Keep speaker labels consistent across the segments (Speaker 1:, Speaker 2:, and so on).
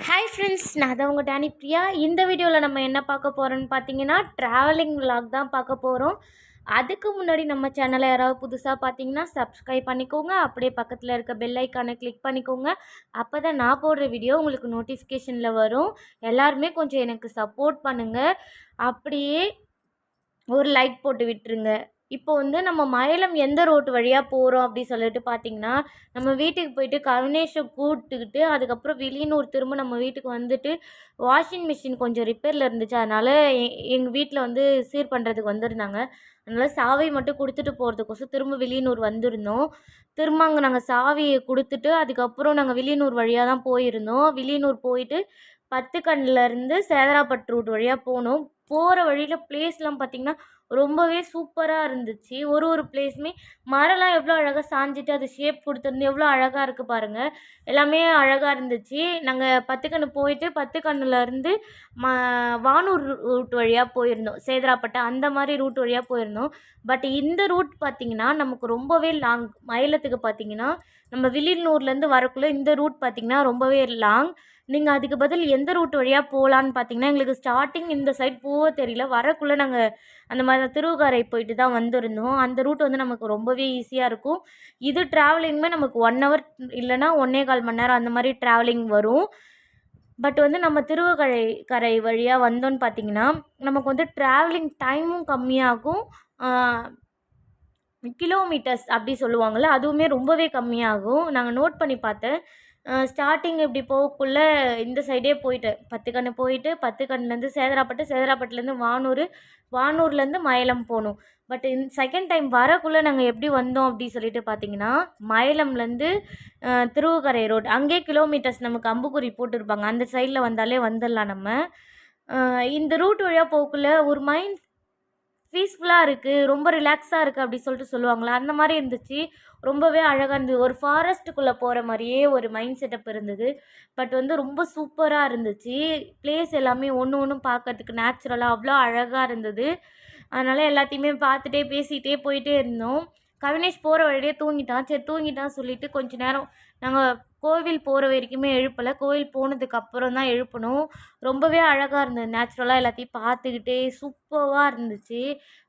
Speaker 1: Hi friends, நான் தான் உங்கள் டேனி பிரியா. இந்த வீடியோவில் நம்ம என்ன பார்க்க போகிறோன்னு பார்த்தீங்கன்னா, ட்ராவலிங் விலாக் தான் பார்க்க போகிறோம். அதுக்கு முன்னாடி நம்ம சேனலை யாராவது புதுசாக பார்த்தீங்கன்னா சப்ஸ்கிரைப் பண்ணிக்கோங்க. அப்படியே பக்கத்தில் இருக்க பெல் ஐக்கானை கிளிக் பண்ணிக்கோங்க. அப்போ தான் நான் போடுற வீடியோ உங்களுக்கு நோட்டிஃபிகேஷனில் வரும். எல்லாருமே கொஞ்சம் எனக்கு சப்போர்ட் பண்ணுங்கள். அப்படியே ஒரு லைக் போட்டு விட்டுருங்க. இப்போ வந்து நம்ம மயிலம் எந்த ரோட்டு வழியாக போகிறோம் அப்படி சொல்லிட்டு பார்த்தீங்கன்னா, நம்ம வீட்டுக்கு போயிட்டு கருணேஷை கூப்பிட்டுக்கிட்டு அதுக்கப்புறம் வில்லியனூர் திரும்ப நம்ம வீட்டுக்கு வந்துட்டு வாஷிங் மிஷின் கொஞ்சம் ரிப்பேரில் இருந்துச்சு. அதனால் எங்கள் வீட்டில் வந்து சீர் பண்ணுறதுக்கு வந்திருந்தாங்க. அதனால் சாவி மட்டும் கொடுத்துட்டு போகிறதுக்கோசம் திரும்ப வில்லியனூர் வந்திருந்தோம். திரும்ப அங்கே நாங்கள் சாவியை கொடுத்துட்டு அதுக்கப்புறம் நாங்கள் வில்லியனூர் வழியாக தான் போயிருந்தோம். வில்லியனூர் போயிட்டு பத்துக்கண்ணிலேருந்து சேதராப்பட்டு ரூட் வழியாக போனோம். போகிற வழியில் பிளேஸ்லாம் பார்த்திங்கன்னா ரொம்பவே சூப்பராக இருந்துச்சு. ஒரு பிளேஸுமே மரம்லாம் எவ்வளோ அழகாக சாஞ்சிட்டு அது ஷேப் கொடுத்துருந்து எவ்வளோ அழகாக இருக்குது பாருங்கள். எல்லாமே அழகாக இருந்துச்சு. நாங்கள் பத்துக்கண்ணு போயிட்டு பத்துக்கண்ணுலேருந்து வானூர் ரூட் வழியாக போயிருந்தோம். சேதராப்பட்டு அந்த மாதிரி ரூட் வழியாக போயிருந்தோம். பட் இந்த ரூட் பார்த்திங்கன்னா நமக்கு ரொம்பவே லாங். மயிலத்துக்கு பார்த்திங்கன்னா நம்ம வில்லியனூர்லேருந்து வரக்குள்ளே இந்த ரூட் பார்த்திங்கன்னா ரொம்பவே லாங். நீங்கள் அதுக்கு பதில் எந்த ரூட் வழியாக போகலான்னு பார்த்தீங்கன்னா, எங்களுக்கு ஸ்டார்டிங் இந்த சைட் போக தெரியல. வரக்குள்ளே நாங்கள் அந்த மாதிரி திருவக்காரை போயிட்டு தான் வந்திருந்தோம். அந்த ரூட் வந்து நமக்கு ரொம்பவே ஈஸியாக இருக்கும். இது ட்ராவலிங்குமே நமக்கு 1 ஹவர் இல்லைனா 1.25 மணி நேரம் அந்த மாதிரி ட்ராவலிங் வரும். பட் வந்து நம்ம கரை வழியாக வந்தோன்னு பார்த்தீங்கன்னா, நமக்கு வந்து ட்ராவலிங் டைமும் கம்மியாகும். கிலோமீட்டர்ஸ் அப்படி சொல்லுவாங்கள்ல, அதுவுமே ரொம்பவே கம்மியாகும். நாங்கள் நோட் பண்ணி பார்த்தேன். ஸ்டார்டிங் இப்படி போகக்குள்ள இந்த சைடே போயிட்டேன். பத்துக்கண்ணு போயிட்டு பத்துக்கண்ணுலேருந்து சேதராப்பட்டு, சேதராப்பட்டுலேருந்து வானூர், வானூர்லேருந்து மயிலம் போகணும். பட் செகண்ட் டைம் வரக்குள்ளே நாங்கள் எப்படி வந்தோம் அப்படி சொல்லிட்டு பார்த்தீங்கன்னா, மயிலம்லேருந்து திருவக்கரை ரோடு அங்கேயே கிலோமீட்டர்ஸ் நமக்கு அம்புக்குறி போட்டிருப்பாங்க. அந்த சைடில் வந்தாலே வந்துடலாம் நம்ம. இந்த ரூட் வழியாக போகக்குள்ள ஒரு மைண்ட் பீஸ்ஃபுல்லாக இருக்குது, ரொம்ப ரிலாக்ஸாக இருக்குது அப்படி சொல்லிட்டு சொல்லுவாங்களா, அந்த மாதிரி இருந்துச்சு. ரொம்பவே அழகாக இருந்தது. ஒரு ஃபாரஸ்ட்டுக்குள்ளே போகிற மாதிரியே ஒரு மைண்ட் செட்டப் இருந்தது. பட் வந்து ரொம்ப சூப்பராக இருந்துச்சு. பிளேஸ் எல்லாமே ஒன்று ஒன்றும் பார்க்கறதுக்கு நேச்சுரலாக அவ்வளோ அழகாக இருந்தது. அதனால் எல்லாத்தையுமே பார்த்துட்டே பேசிகிட்டே போயிட்டே இருந்தோம். கவினேஷ் போகிற வழியே தூங்கிட்டான். சரி தூங்கிட்டான் சொல்லிவிட்டு கொஞ்ச நேரம் நாங்கள் கோவில் போகிற வரைக்குமே எழுப்பலை. கோவில் போனதுக்கு அப்புறம் தான் எழுப்பணும். ரொம்பவே அழகாக இருந்தது. நேச்சுரலாக எல்லாத்தையும் பார்த்துக்கிட்டே சூப்பராக இருந்துச்சு.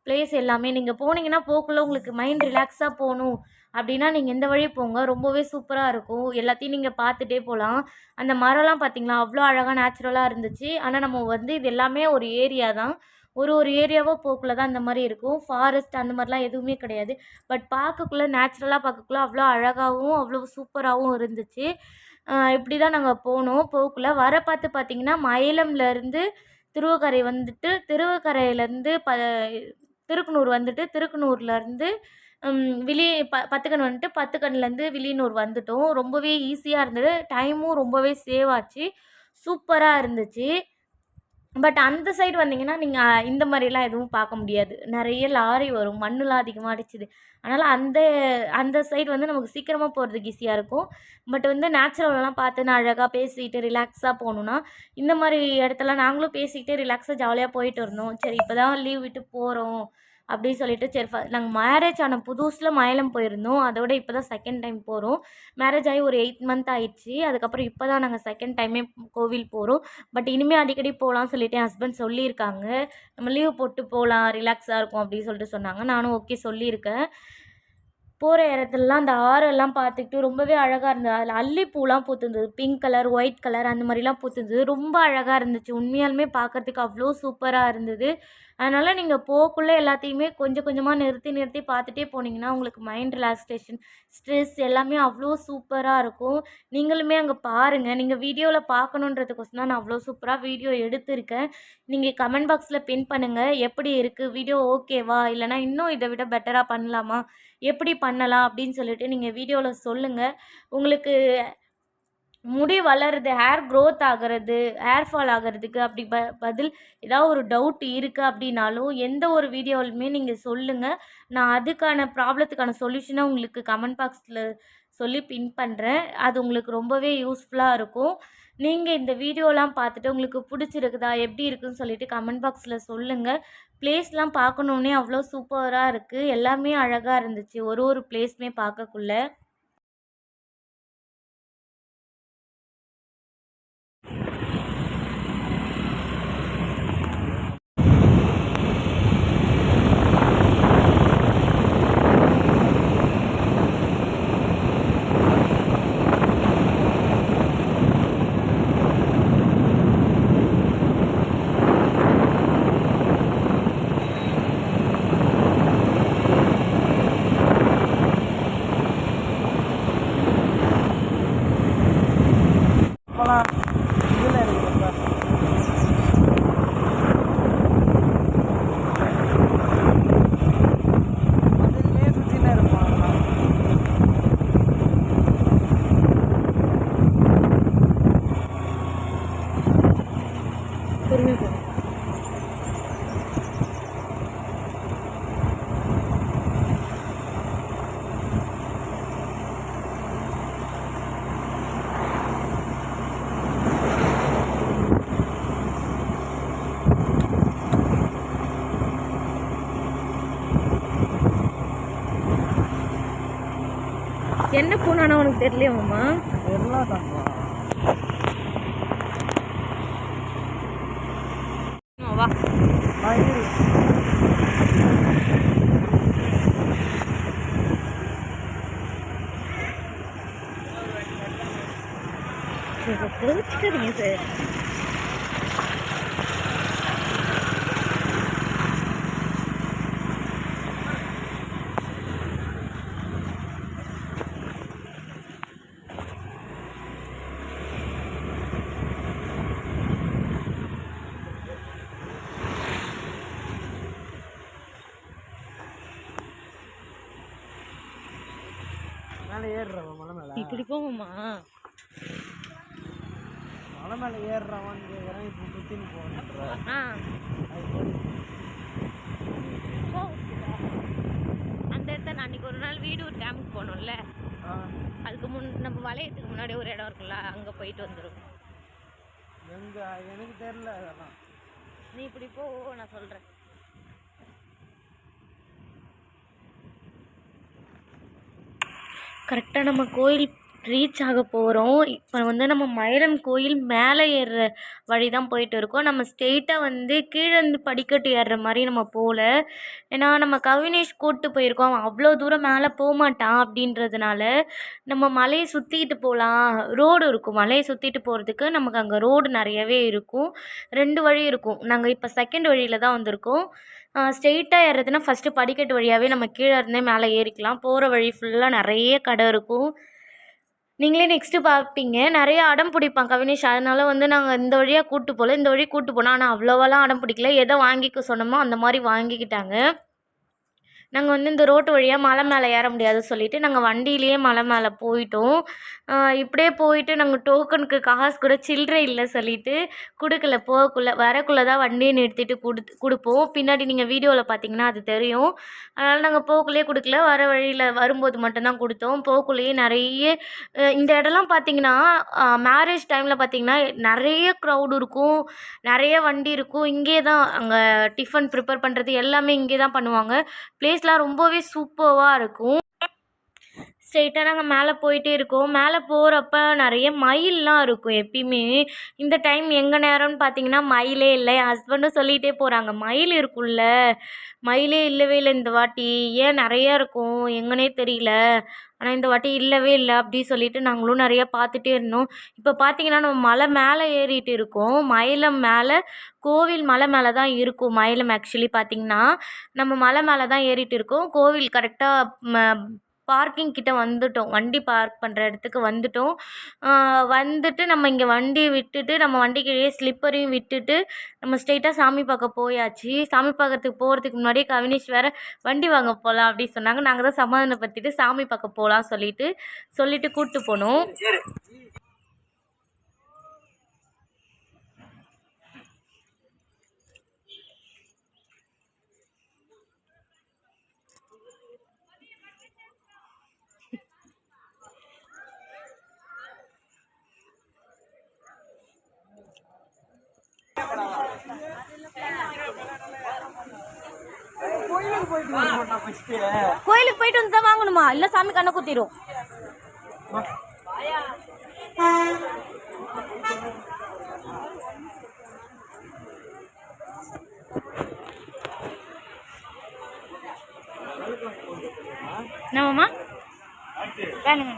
Speaker 1: பிளேஸ் எல்லாமே நீங்கள் போனீங்கன்னா போக்குள்ள உங்களுக்கு மைண்ட் ரிலாக்ஸாக போகணும் அப்படின்னா நீங்கள் இந்த வழி போங்க. ரொம்பவே சூப்பராக இருக்கும். எல்லாத்தையும் நீங்கள் பார்த்துட்டே போகலாம். அந்த மரம்லாம் பார்த்தீங்களா அவ்வளோ அழகாக நேச்சுரலாக இருந்துச்சு. ஆனால் நம்ம வந்து இது எல்லாமே ஒரு ஏரியா தான். ஒரு ஏரியாவோ போக்குள்ள தான் இந்த மாதிரி இருக்கும். ஃபாரஸ்ட் அந்த மாதிரிலாம் எதுவுமே கிடையாது. பட் பார்க்கக்குள்ள நேச்சுரலாக பார்க்கக்குள்ள அவ்வளோ அழகாகவும் அவ்வளோ சூப்பராகவும் இருந்துச்சு. இப்படி தான் நாங்கள் போனோம். போகக்குள்ள வர பார்த்திங்கன்னா மயிலம்லேருந்து திருவக்கரை வந்துட்டு திருவக்கரையிலேருந்து திருக்குனூர் வந்துட்டு திருக்குனூர்லேருந்து பத்துக்கண் வந்துட்டு பத்துக்கண்லேருந்து வில்லியனூர் வந்துட்டோம். ரொம்பவே ஈஸியாக இருந்தது. டைமும் ரொம்பவே சேவ் ஆச்சு. சூப்பராக இருந்துச்சு. பட் அந்த சைடு வந்தீங்கன்னா நீங்கள் இந்த மாதிரிலாம் எதுவும் பார்க்க முடியாது. நிறைய லாரி வரும். மண்ணுலாம் அதிகமாக அடிச்சுது. அதனால் அந்த அந்த சைடு வந்து நமக்கு சீக்கிரமாக போகிறதுக்கு ஈஸியாக இருக்கும். பட் வந்து நேச்சுரலெலாம் பார்த்து நான் அழகாக பேசிக்கிட்டு ரிலாக்ஸாக போகணுன்னா இந்த மாதிரி இடத்துல நாங்களும் பேசிக்கிட்டு ரிலாக்ஸாக ஜாலியாக போயிட்டு இருந்தோம். சரி இப்போ தான் லீவ் விட்டு போகிறோம் அப்படின்னு சொல்லிட்டு சரி நாங்கள் மேரேஜ் ஆன புதுசில் மயிலம் போயிருந்தோம். அதோட இப்போ தான் செகண்ட் டைம் போகிறோம். மேரேஜ் ஆகி ஒரு 8 மந்த் ஆயிடுச்சு. அதுக்கப்புறம் இப்போ தான் நாங்கள் செகண்ட் டைமே கோவில் போகிறோம். பட் இனிமேல் அடிக்கடி போகலான்னு சொல்லிட்டு என் ஹஸ்பண்ட் சொல்லியிருக்காங்க. நம்ம லீவ் போட்டு போகலாம், ரிலாக்ஸாக இருக்கும் அப்படின்னு சொல்லிட்டு சொன்னாங்க. நானும் ஓகே சொல்லியிருக்கேன். போகிற இடத்துலலாம் அந்த ஆறெல்லாம் பார்த்துக்கிட்டு ரொம்பவே அழகாக இருந்தது. அதில் அல்லிப்பூலாம் பூத்துருந்தது. பிங்க் கலர், ஒயிட் கலர் அந்த மாதிரிலாம் பூத்துருந்தது. ரொம்ப அழகாக இருந்துச்சு. உண்மையாலுமே பார்க்குறதுக்கு அவ்வளோ சூப்பராக இருந்தது. அதனால் நீங்கள் போகக்குள்ளே எல்லாத்தையுமே கொஞ்சம் கொஞ்சமாக நிறுத்தி நிறுத்தி பார்த்துட்டே போனீங்கன்னா உங்களுக்கு மைண்ட் ரிலாக்ஸேஷன், ஸ்ட்ரெஸ் எல்லாமே அவ்வளோ சூப்பராக இருக்கும். நீங்களுமே அங்கே பாருங்கள். நீங்கள் வீடியோவில் பார்க்கணுன்றதுக்கோசரம் தான் நான் அவ்வளோ சூப்பராக வீடியோ எடுத்திருக்கேன். நீங்கள் கமெண்ட் பாக்ஸில் பின் பண்ணுங்கள். எப்படி இருக்குது வீடியோ, ஓகேவா இல்லைனா இன்னும் இதை விட பெட்டராக பண்ணலாமா, எப்படி பண்ணலாம் அப்படின்னு சொல்லிட்டு நீங்கள் வீடியோவில் சொல்லுங்கள். உங்களுக்கு முடி வளருது, ஹேர் க்ரோத் ஆகிறது, ஹேர் ஃபால் ஆகிறதுக்கு அப்படி பதில் ஏதாவது ஒரு டவுட் இருக்குது அப்படின்னாலும் எந்த ஒரு வீடியோவிலுமே நீங்கள் சொல்லுங்கள். நான் அதுக்கான ப்ராப்ளத்துக்கான சொல்யூஷனை உங்களுக்கு கமெண்ட் பாக்ஸில் சொல்லி பின் பண்ணுறேன். அது உங்களுக்கு ரொம்பவே யூஸ்ஃபுல்லாக இருக்கும். நீங்கள் இந்த வீடியோலாம் பார்த்துட்டு உங்களுக்கு பிடிச்சிருக்குதா, எப்படி இருக்குதுன்னு சொல்லிட்டு கமெண்ட் பாக்ஸில் சொல்லுங்கள். பிளேஸ்லாம் பார்க்கணுன்னே அவ்வளோ சூப்பராக இருக்குது. எல்லாமே அழகாக இருந்துச்சு ஒரு பிளேஸுமே பார்க்கக்குள்ள.
Speaker 2: மலைலாம் இதில் இருக்குதுப்பா. அதுலேயே சுற்றினே இருக்கும். அதெல்லாம்
Speaker 1: பொறுமை போகும். என்ன பூனானா உனக்கு தெரியலையா மாமா?
Speaker 2: எல்லாம் தாங்க
Speaker 1: வா
Speaker 2: மயில்.
Speaker 1: போச்சுக்கிறீங்க சார்.
Speaker 2: மேலே ஏறுறவன் மலை மேலே
Speaker 1: இப்படி போகுமா?
Speaker 2: மலை மேலே ஏறுறவன் இறங்கி சுற்றின்னு போகணுன்ற
Speaker 1: அந்த இடத்த நான் அன்றைக்கி ஒரு நாள் வீடு ஒரு டேமுக்கு போனோம்ல, அதுக்கு நம்ம வளையத்துக்கு முன்னாடி ஒரு இடம் இருக்குல்ல, அங்கே போயிட்டு வந்துடும்.
Speaker 2: எனக்கு தெரியல அதெல்லாம்.
Speaker 1: நீ இப்படி போ, நான் சொல்கிறேன். கரெக்டாக நம்ம கோயில் ரீச் ஆக போகிறோம். இப்போ வந்து நம்ம மயிலம் கோயில் மேலே ஏறுற வழி தான் போயிட்டு இருக்கோம். நம்ம ஸ்ட்ரெயிட்டாக கீழே இருந்து படிக்கட்டு ஏறுற மாதிரி நம்ம போகல. ஏன்னா நம்ம கவினேஷ் கூப்பிட்டு போயிருக்கோம், அவன் அவ்வளோ தூரம் மேலே போக மாட்டான். அப்படின்றதுனால நம்ம மலையை சுற்றிக்கிட்டு போகலாம். ரோடு இருக்கும், மலையை சுற்றிட்டு போகிறதுக்கு நமக்கு அங்கே ரோடு நிறையவே இருக்கும். 2 வழி இருக்கும். நாங்கள் இப்போ செகண்ட் வழியில் தான் வந்திருக்கோம். ஸ்ட்ரெயிட்டாக ஏறுறதுன்னா ஃபஸ்ட்டு படிக்கட்டு வழியாகவே நம்ம கீழே இருந்தே மேலே ஏறிக்கலாம். போகிற வழி ஃபுல்லாக நிறைய கடை இருக்கும். நீங்களே நெக்ஸ்ட்டு பார்ப்பீங்க. நிறைய அடம் பிடிப்பான் கவினேஷ். அதனால் நாங்கள் இந்த வழியாக கூப்பிட்டு போகல, இந்த வழி கூப்பிட்டு போனோம். ஆனால் அவ்வளோவெல்லாம் அடம் பிடிக்கல. எதை வாங்கிக்க சொன்னோமோ அந்த மாதிரி வாங்கிக்கிட்டாங்க. நாங்கள் இந்த ரோட்டு வழியாக மலை மேலே ஏற முடியாது சொல்லிவிட்டு நாங்கள் வண்டியிலேயே மலை மேலே போயிட்டோம். இப்படியே போயிட்டு நாங்கள் டோக்கனுக்கு காசு கூட சில்லறை இல்லை சொல்லிவிட்டு கொடுக்கல. வரக்குள்ளே தான் வண்டியை நிறுத்திட்டு கொடுப்போம். பின்னாடி நீங்கள் வீடியோவில் பார்த்தீங்கன்னா அது தெரியும். அதனால் நாங்கள் போக்குள்ளேயே கொடுக்கல, வர வழியில் வரும்போது மட்டும்தான் கொடுத்தோம். போக்குள்ளேயே நிறைய இந்த இடம்லாம் பார்த்திங்கன்னா மேரேஜ் டைமில் பார்த்திங்கன்னா நிறைய க்ரௌடு இருக்கும், நிறைய வண்டி இருக்கும். இங்கே தான் அங்கே டிஃபன் ப்ரிப்பேர் பண்ணுறது எல்லாமே இங்கே தான் பண்ணுவாங்க. பிளேஸ்லாம் ரொம்பவே சூப்பராக இருக்கும். ஸ்ட்ரெயிட்டாக நாங்கள் மேலே போயிட்டே இருக்கோம். மேலே போகிறப்ப நிறைய மயிலெலாம் இருக்கும். எப்பயுமே இந்த டைம் எங்கள் நேரம்னு பார்த்தீங்கன்னா மயிலே இல்லை. என் ஹஸ்பண்டும் சொல்லிகிட்டே போகிறாங்க, மயில் இருக்குல்ல, மயிலே இல்லவே இல்லை இந்த வாட்டி, ஏன் நிறையா இருக்கும் எங்கன்னே தெரியல, ஆனால் இந்த வாட்டி இல்லவே இல்லை அப்படி சொல்லிட்டு நாங்களும் நிறையா பார்த்துட்டே இருந்தோம். இப்போ பார்த்தீங்கன்னா நம்ம மலை மேலே ஏறிட்டு இருக்கோம். மயிலம் மேலே கோவில் மலை மேலே தான் இருக்கும். மயிலம் ஆக்சுவலி பார்த்திங்கன்னா நம்ம மலை மேலே தான் ஏறிட்டு இருக்கோம். கோவில் கரெக்டாக பார்க்கிங் கிட்ட வந்துட்டோம். வண்டி பார்க் பண்ணுற இடத்துக்கு வந்துட்டோம். வந்துட்டு நம்ம இங்கே வண்டியை விட்டுட்டு நம்ம வண்டிக்கு ஸ்லிப்பரையும் விட்டுட்டு நம்ம ஸ்ட்ரெயிட்டாக சாமி பார்க்க போயாச்சு. சாமி பார்க்கறதுக்கு போகிறதுக்கு முன்னாடியே கவினேஷ் வேறு வண்டி வாங்க போகலாம் அப்படின்னு சொன்னாங்க. நாங்கள் தான் சமாதானப்படுத்திட்டு சாமி பார்க்க போகலாம் சொல்லிட்டு கூப்பிட்டு போனோம். கோயிலுக்கு போயிட்டு வந்து தான் வாங்கணுமா? இல்லை சாமி கண்ணை குத்திரும். என்னம்மா வேணுங்க?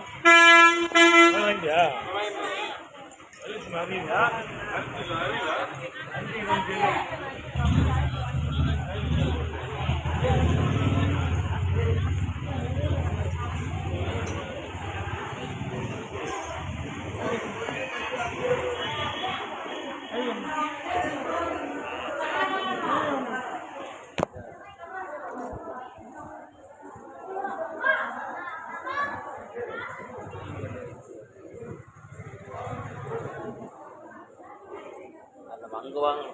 Speaker 3: அங்கே வாங்க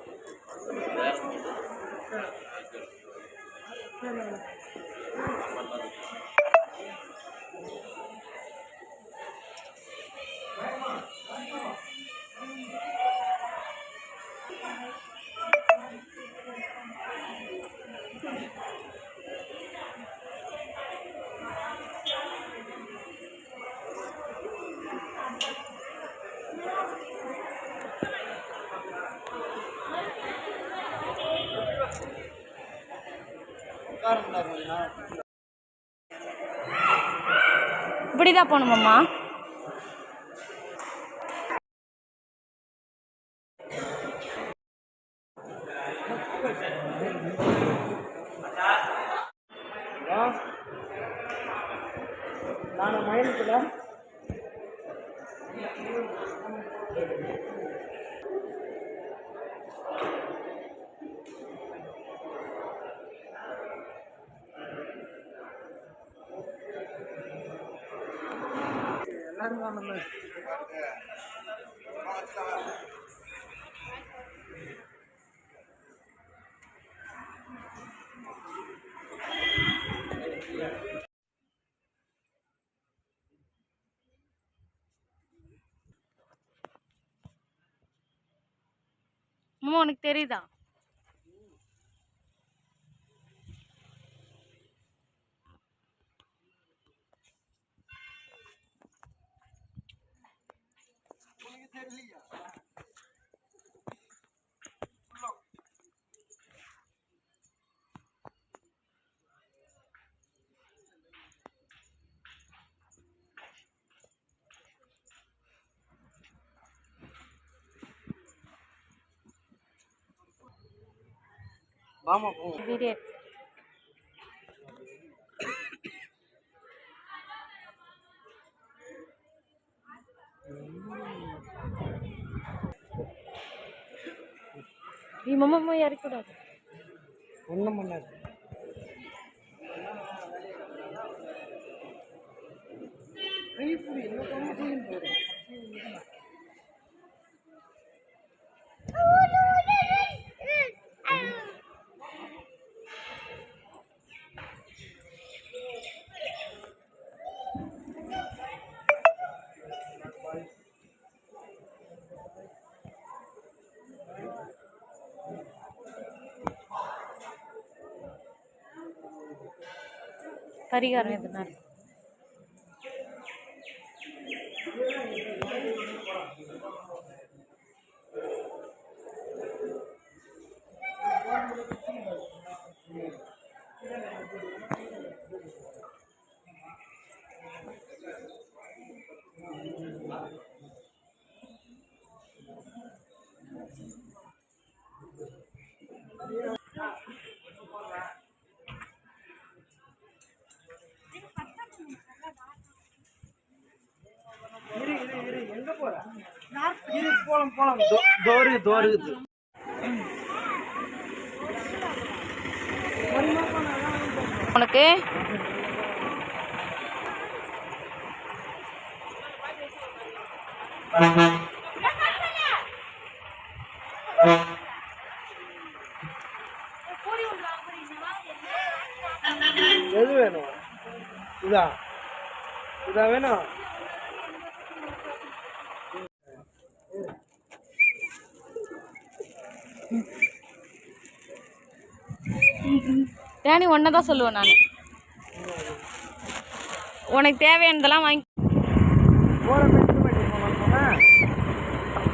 Speaker 1: இப்படிதான் போகணுமாம்மா?
Speaker 2: நான் மயிலுக்குள்ள எல்லாரும் காணல.
Speaker 1: அம்மா உனக்கு தெரியுதா?
Speaker 2: வாமா போ.
Speaker 1: வீடியோ மாமா இறக்கூடாது.
Speaker 2: ஒன்றும் பண்ணாது.
Speaker 1: பரிகாரம் எதுனா
Speaker 2: எங்க போற? போலாம் போலாம். தோறுது
Speaker 1: உனக்கு
Speaker 2: எது வேணும்? இதா வேணும்.
Speaker 1: டேனி ஒன்னதான் சொல்லுவேன் நான். உனக்கு தேவையானதெல்லாம் வாங்கி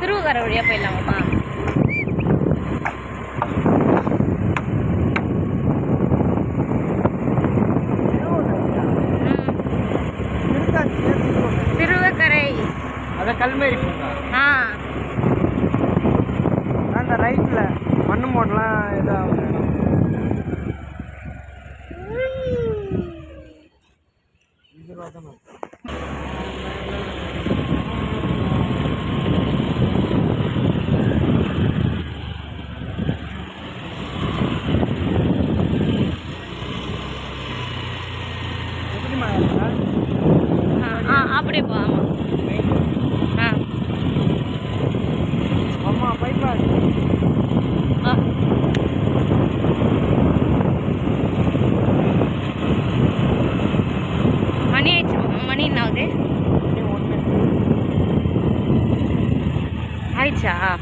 Speaker 1: திருவக்கரை வழியா போயிடலாமாம்மா? திருவக்கரை
Speaker 2: அதான் கல்மேரி.
Speaker 1: ஆ
Speaker 2: அந்த ரைட்டில் மண்ணு மோடலாம் இதாகும்.
Speaker 1: அப்படியே போ. ஆமாம். ஆ
Speaker 2: அம்மா பைப்பா
Speaker 3: வந்துச்சா?